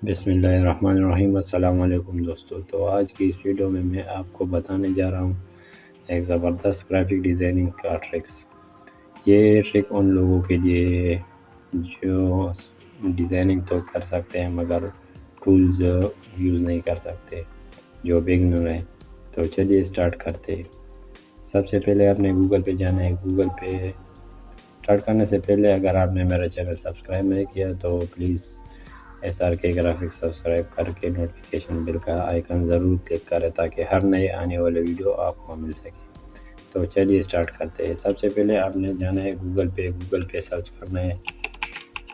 بسم اللہ الرحمن الرحیم۔ السلام علیکم دوستو۔ تو آج کی اس ویڈیو میں آپ کو بتانے جا رہا ہوں ایک زبردست گرافک ڈیزائننگ کا ٹرکس۔ یہ ٹرک ان لوگوں کے لیے جو ڈیزائننگ تو کر سکتے ہیں مگر ٹولز یوز نہیں کر سکتے، جو بگنر ہیں۔ تو چلیے اسٹارٹ کرتے ہیں۔ سب سے پہلے آپ نے گوگل پہ جانا ہے۔ گوگل پہ اسٹارٹ کرنے سے پہلے اگر آپ نے میرا چینل سبسکرائب نہیں کیا تو پلیز SRK گرافکس سبسکرائب کر کے نوٹیفیکیشن بیل کا آئیکن ضرور کلک کریں تاکہ ہر نئے آنے والے ویڈیو آپ کو مل سکے۔ تو چلیے اسٹارٹ کرتے ہیں۔ سب سے پہلے آپ نے جانا ہے گوگل پہ سرچ کرنا ہے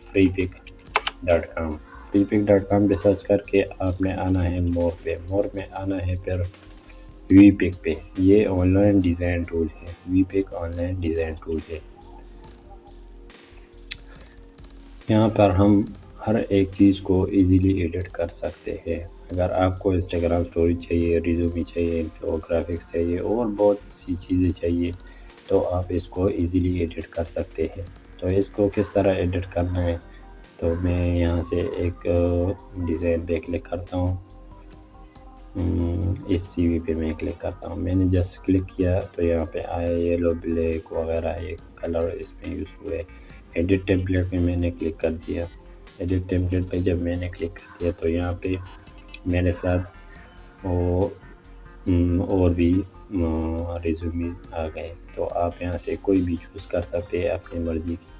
freepik.com۔ freepik.com پہ سرچ کر کے آپ نے آنا ہے مور میں آنا ہے پھر ویپک پہ۔ یہ آن لائن ڈیزائن ٹول ہے، ویپک آن لائن ڈیزائن ٹول ہے۔ یہاں پر ہم ہر ایک چیز کو ایزیلی ایڈٹ کر سکتے ہیں۔ اگر آپ کو انسٹاگرام سٹوری چاہیے، ریزیومی چاہیے، گرافکس چاہیے اور بہت سی چیزیں چاہیے تو آپ اس کو ایزیلی ایڈٹ کر سکتے ہیں۔ تو اس کو کس طرح ایڈٹ کرنا ہے تو میں یہاں سے ایک ڈیزائن پہ کلک کرتا ہوں۔ اس سی وی پہ میں کلک کرتا ہوں۔ میں نے جسٹ کلک کیا تو یہاں پہ آیا یلو، بلیک وغیرہ ایک کلر اس میں یوز ہوئے۔ ایڈٹ ٹیمپلیٹ پہ میں نے کلک کر دیا۔ ایڈٹ ٹیمپلیٹ پہ جب میں نے کلک کر دیا تو یہاں پہ میرے ساتھ اور بھی ریزیومی آ گئے۔ تو آپ یہاں سے کوئی بھی چوز کر سکتے ہیں اپنی مرضی کی،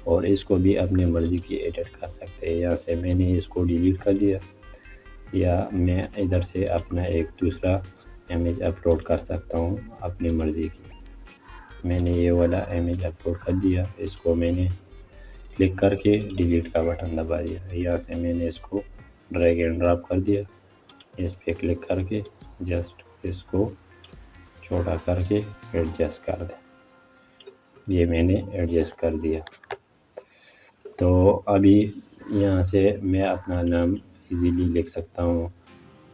اور اس کو بھی اپنی مرضی کی ایڈٹ کر سکتے ہیں۔ یہاں سے میں نے اس کو ڈیلیٹ کر دیا، یا میں ادھر سے اپنا ایک دوسرا امیج اپلوڈ کر سکتا ہوں اپنی مرضی کی۔ میں نے یہ والا امیج اپلوڈ کر دیا، اس کو میں نے کلک کر کے ڈیلیٹ کا بٹن دبا دیا۔ یہاں سے میں نے اس کو ڈریگ اینڈ ڈراپ کر دیا۔ اس پہ کلک کر کے جسٹ اس کو چھوٹا کر کے ایڈجسٹ کر دیں۔ یہ میں نے ایڈجسٹ کر دیا۔ تو ابھی یہاں سے میں اپنا نام ایزیلی لکھ سکتا ہوں،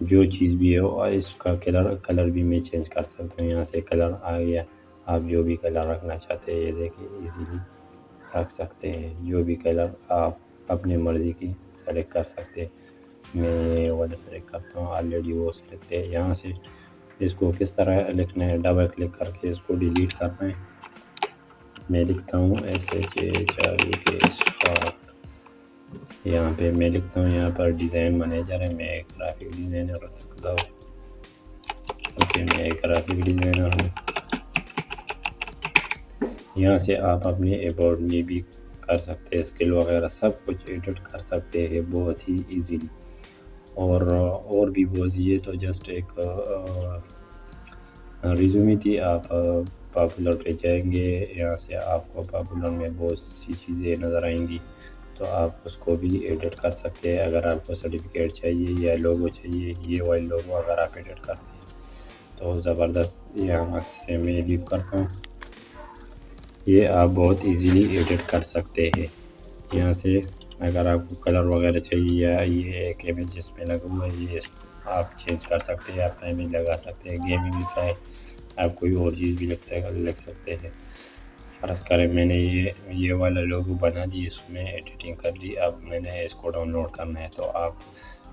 جو چیز بھی ہو، اور اس کا کلر بھی میں چینج کر سکتا ہوں۔ یہاں سے کلر آ گیا، آپ جو بھی کلر رکھنا چاہتے ہیں یہ دیکھیں ایزیلی رکھ سکتے ہیں۔ جو بھی کلر آپ اپنی مرضی کی سلیکٹ کر سکتے ہیں۔ میں یہ والا سلیکٹ کرتا ہوں، آلریڈی وہ سلیکٹ ہے۔ یہاں سے اس کو کس طرح لکھنا ہے، ڈبل کلک کر کے اس کو ڈیلیٹ کرنا ہے۔ میں لکھتا ہوں SHARUKH۔ یہاں پہ میں لکھتا ہوں، یہاں پر ڈیزائن مینیجر ہے، میں ایک گرافک ڈیزائنر رکھتا ہوں۔ میں ایک گرافک ڈیزائنر ہوں۔ یہاں سے آپ اپنے اباؤٹ میں بھی کر سکتے ہیں، اسکل وغیرہ سب کچھ ایڈٹ کر سکتے ہیں بہت ہی ایزیلی۔ اور بھی بہت، یہ تو جسٹ ایک ریزیومی تھی۔ آپ پاپولر پہ جائیں گے، یہاں سے آپ کو پاپولر میں بہت سی چیزیں نظر آئیں گی، تو آپ اس کو بھی ایڈٹ کر سکتے ہیں۔ اگر آپ کو سرٹیفکیٹ چاہیے یا لوگو چاہیے، یہ والا لوگو اگر آپ ایڈٹ کرتے ہیں تو زبردست۔ یہاں سے میں لیو کرتا ہوں۔ یہ آپ بہت ایزیلی ایڈٹ کر سکتے ہیں۔ یہاں سے اگر آپ کو کلر وغیرہ چاہیے، یا یہ ایک امیج جس میں لگا ہوا ہے، یہ آپ چینج کر سکتے ہیں، اپنا امیج لگا سکتے ہیں۔ گیمنگ لکھا ہے، آپ کوئی اور چیز بھی لکھ سکتے ہیں۔ فرض کریں میں نے یہ والا لوگو بنا دی، اس میں ایڈیٹنگ کر لی، اب میں نے اس کو ڈاؤن لوڈ کرنا ہے تو آپ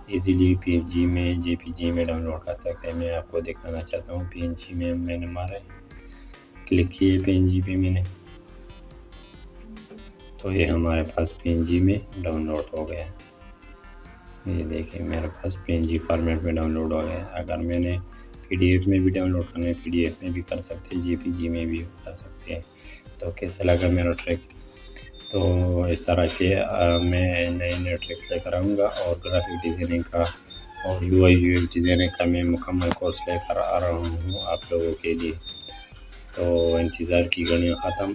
ایزیلی PNG میں، JPG میں ڈاؤن لوڈ کر سکتے ہیں۔ میں آپ کو دکھانا چاہتا ہوں، PNG میں نے مارا ہے، کلک کیے PNG پہ میں نے، تو یہ ہمارے پاس PNG میں ڈاؤن لوڈ ہو گیا۔ یہ دیکھیں میرے پاس PNG فارمیٹ میں ڈاؤن لوڈ ہو گیا۔ اگر میں نے PDF میں بھی ڈاؤن لوڈ کرنا ہے، PDF میں بھی کر سکتے ہیں، JPG میں بھی کر سکتے ہیں۔ تو کیسا لگا میرا ٹرک؟ تو اس طرح کے میں نئے ٹرک لے کر آؤں گا، اور گرافک ڈیزائننگ کا اور UI UX ڈیزائننگ کا میں مکمل کورس لے کر آ رہا ہوں آپ لوگوں کے لیے۔ تو انتظار کی گھڑیاں ختم،